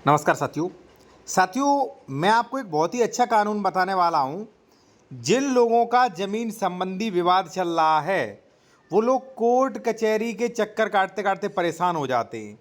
नमस्कार साथियों मैं आपको एक बहुत ही अच्छा कानून बताने वाला हूं। जिन लोगों का ज़मीन संबंधी विवाद चल रहा है वो लोग कोर्ट कचहरी के चक्कर काटते काटते परेशान हो जाते हैं।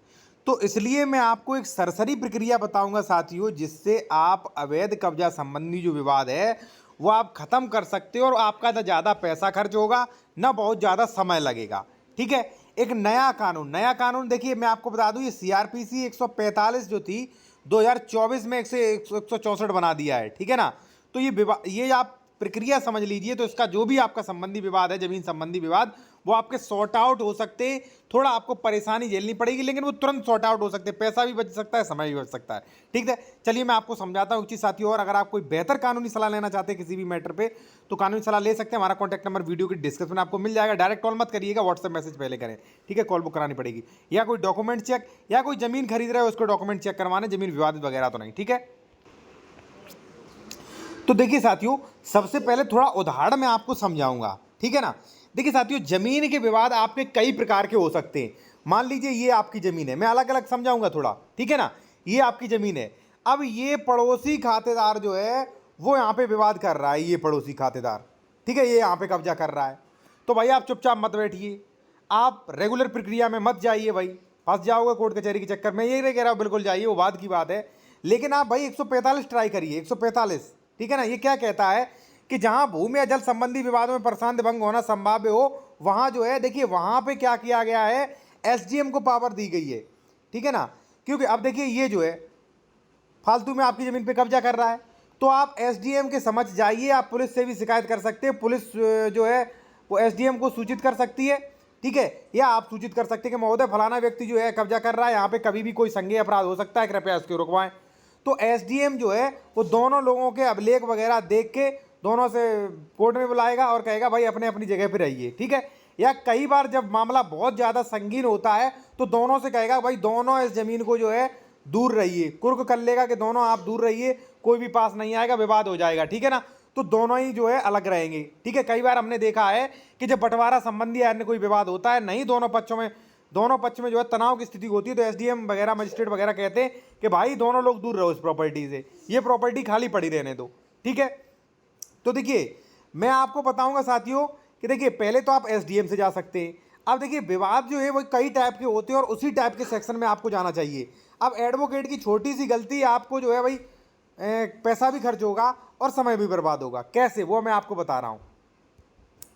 तो इसलिए मैं आपको एक सरसरी प्रक्रिया बताऊंगा साथियों, जिससे आप अवैध कब्जा संबंधी जो विवाद है वो आप ख़त्म कर सकते हो और आपका ना ज़्यादा पैसा खर्च होगा ना बहुत ज़्यादा समय लगेगा। ठीक है। एक नया कानून देखिए, मैं आपको बता दूं, ये सीआरपीसी 145 जो थी 2024 में 164 बना दिया है। ठीक है ना। तो ये आप प्रक्रिया समझ लीजिए। तो इसका जो भी आपका संबंधी विवाद है, जमीन संबंधी विवाद, वो आपके सॉर्ट आउट हो सकते हैं। थोड़ा आपको परेशानी झेलनी पड़ेगी लेकिन वो तुरंत सॉर्ट आउट हो सकते हैं। पैसा भी बच सकता है, समय भी बच सकता है। ठीक है। चलिए मैं आपको समझाता हूँ एक चीज़ साथियों। और अगर आप कोई बेहतर कानूनी सलाह लेना चाहते हैं किसी भी मैटर पे तो कानूनी सलाह ले सकते हैं। हमारा कॉन्टैक्ट नंबर वीडियो की डिस्क्रिप्शन में आपको मिल जाएगा। डायरेक्ट कॉल मत करिएगा, व्हाट्सएप मैसेज पहले करें। ठीक है। कॉल बुक करानी पड़ेगी। या कोई डॉक्यूमेंट चेक, या कोई जमीन खरीद रहे हो उसको डॉक्यूमेंट चेक करवाने, जमीन विवादित वगैरह तो नहीं। ठीक है। तो देखिए साथियों, सबसे पहले थोड़ा उदाहरण मैं आपको समझाऊंगा। ठीक है ना। देखिए साथियों, जमीन के विवाद आपके कई प्रकार के हो सकते हैं। मान लीजिए ये आपकी जमीन है, मैं अलग अलग समझाऊंगा थोड़ा। ठीक है ना। ये आपकी जमीन है। अब ये पड़ोसी खातेदार जो है वो यहाँ पे विवाद कर रहा है। ये पड़ोसी खातेदार, ठीक है, ये यहाँ पे कब्जा कर रहा है। तो भाई आप चुपचाप मत बैठिए, आप रेगुलर प्रक्रिया में मत जाइए भाई, फंस जाओगे कोर्ट कचहरी के चक्कर में। ये नहीं कह रहा हूं बिल्कुल जाइए, वो बात की बात है। लेकिन आप भाई 145 ट्राई करिए, 145। ठीक है ना। ये क्या कहता है कि जहां भूमि या जल संबंधी विवादों में प्रशांत भंग होना संभाव्य हो, वहां जो है, देखिए वहां पे क्या किया गया है, एसडीएम को पावर दी गई है। ठीक है ना। क्योंकि अब देखिए ये जो है फालतू में आपकी जमीन पे कब्जा कर रहा है, तो आप एसडीएम के समझ जाइए। आप पुलिस से भी शिकायत कर सकते हैं। पुलिस जो है वो एसडीएम को सूचित कर सकती है। ठीक है। या आप सूचित कर सकते हैं कि महोदय फलाना व्यक्ति जो है कब्जा कर रहा है, यहाँ पे कभी भी कोई संज्ञेय अपराध हो सकता है, कृपया उसको रुकवाएं। तो एसडीएम जो है वो दोनों लोगों के अभिलेख वगैरह देख के दोनों से कोर्ट में बुलाएगा और कहेगा भाई अपने अपनी जगह पे रहिए। ठीक है। या कई बार जब मामला बहुत ज़्यादा संगीन होता है तो दोनों से कहेगा भाई दोनों इस जमीन को जो है दूर रहिए, कुर्क कर लेगा कि दोनों आप दूर रहिए, कोई भी पास नहीं आएगा, विवाद हो जाएगा। ठीक है ना। तो दोनों ही जो है अलग रहेंगे। ठीक है। कई बार हमने देखा है कि जब बंटवारा संबंधी अन्य कोई विवाद होता है, नहीं दोनों पक्ष में जो है तनाव की स्थिति होती है, तो एसडीएम वगैरह मजिस्ट्रेट वगैरह कहते हैं कि भाई दोनों लोग दूर रहो इस प्रॉपर्टी से, ये प्रॉपर्टी खाली पड़ी रहने दो। ठीक है। तो देखिए मैं आपको बताऊंगा साथियों कि देखिए पहले तो आप एसडीएम से जा सकते हैं। अब देखिए विवाद जो है वो कई टाइप के होते हैं और उसी टाइप के सेक्शन में आपको जाना चाहिए। अब एडवोकेट की छोटी सी गलती आपको जो है भाई पैसा भी खर्च होगा और समय भी बर्बाद होगा। कैसे, वो मैं आपको बता रहा हूं।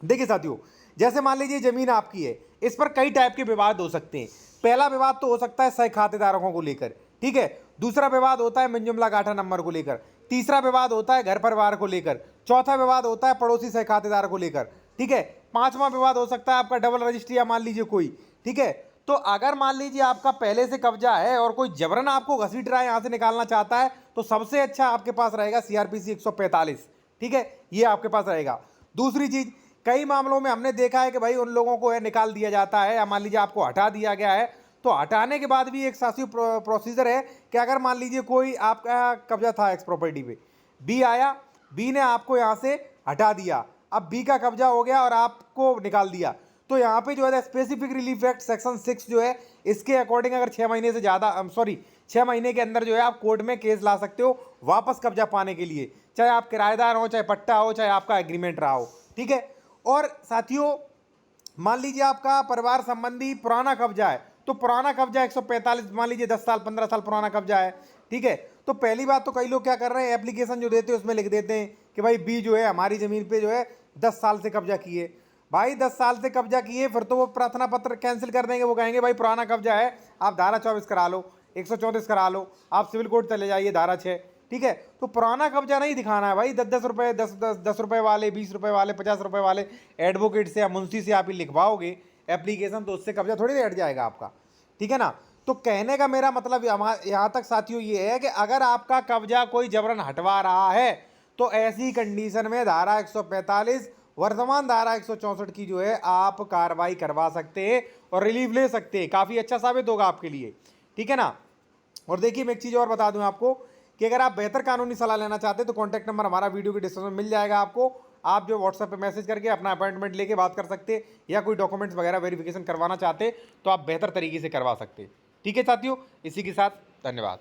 देखिए साथियों, जैसे मान लीजिए जमीन आपकी है, इस पर कई टाइप के विवाद हो सकते हैं। पहला विवाद तो हो सकता है सह खातेदारों को लेकर। ठीक है। दूसरा विवाद होता है मंजुमला गाठा नंबर को लेकर। तीसरा विवाद होता है घर परिवार को लेकर। चौथा विवाद होता है पड़ोसी सह खातेदार को लेकर। ठीक है। पांचवा विवाद हो सकता है आपका डबल रजिस्ट्री, या मान लीजिए कोई। ठीक है। तो अगर मान लीजिए आपका पहले से कब्जा है और कोई जबरन आपको घसीट रहा है, यहां से निकालना चाहता है, तो सबसे अच्छा आपके पास रहेगा सीआरपीसी 145। ठीक है। ये आपके पास रहेगा। दूसरी चीज, कई मामलों में हमने देखा है कि भाई उन लोगों को है निकाल दिया जाता है, या मान लीजिए आपको हटा दिया गया है, तो हटाने के बाद भी एक शासी प्रोसीजर है कि अगर मान लीजिए कोई आपका कब्जा था एक्स प्रॉपर्टी पे, बी आया, बी ने आपको यहाँ से हटा दिया, अब बी का कब्जा हो गया और आपको निकाल दिया, तो यहाँ पे जो है स्पेसिफिक रिलीफ एक्ट सेक्शन 6 जो है, इसके अकॉर्डिंग अगर 6 महीने से ज़्यादा 6 महीने के अंदर जो है आप कोर्ट में केस ला सकते हो वापस कब्जा पाने के लिए, चाहे आप किराएदार हो, चाहे पट्टा हो, चाहे आपका एग्रीमेंट रहा हो। ठीक है। और साथियों, मान लीजिए आपका परिवार संबंधी पुराना कब्जा है, तो पुराना कब्जा 145, मान लीजिए 10 साल 15 साल पुराना कब्जा है। ठीक है। तो पहली बात तो कई लोग क्या कर रहे हैं, एप्लीकेशन जो देते हैं उसमें लिख देते हैं कि भाई बी जो है हमारी जमीन पे जो है 10 साल से कब्जा किए। भाई 10 साल से कब्जा किए, फिर तो वो प्रार्थना पत्र कैंसिल कर देंगे। वो कहेंगे भाई पुराना कब्जा है, आप धारा 24 करा लो, 134 करा लो, आप सिविल कोर्ट चले जाइए, धारा 6। ठीक है। तो पुराना कब्जा नहीं दिखाना है भाई। 10 रुपए, 10 रुपए वाले, 20 रुपए वाले, 50 रुपए वाले एडवोकेट से या मुंशी से आप ही लिखवाओगे एप्लीकेशन, तो उससे कब्जा थोड़ी हट जाएगा आपका। ठीक है ना। तो कहने का मेरा मतलब यहाँ तक साथियों ये है कि अगर आपका कब्जा कोई जबरन हटवा रहा है तो ऐसी कंडीशन में धारा 145, वर्तमान धारा 164 की जो है आप कार्रवाई करवा सकते हैं और रिलीफ ले सकते हैं। काफ़ी अच्छा साबित होगा आपके लिए। ठीक है ना। और देखिए मैं एक चीज़ और बता दूं आपको कि अगर आप बेहतर कानूनी सलाह लेना चाहते हैं तो कॉन्टैक्ट नंबर हमारा वीडियो के डिस्क्रिप्शन में मिल जाएगा आपको। आप जो व्हाट्सएप पे मैसेज करके अपना अपॉइंटमेंट लेके बात कर सकते हैं, या कोई डॉक्यूमेंट्स वगैरह वेरिफिकेशन करवाना चाहते तो आप बेहतर तरीके से करवा सकते हैं। ठीक है साथियों, इसी के साथ धन्यवाद।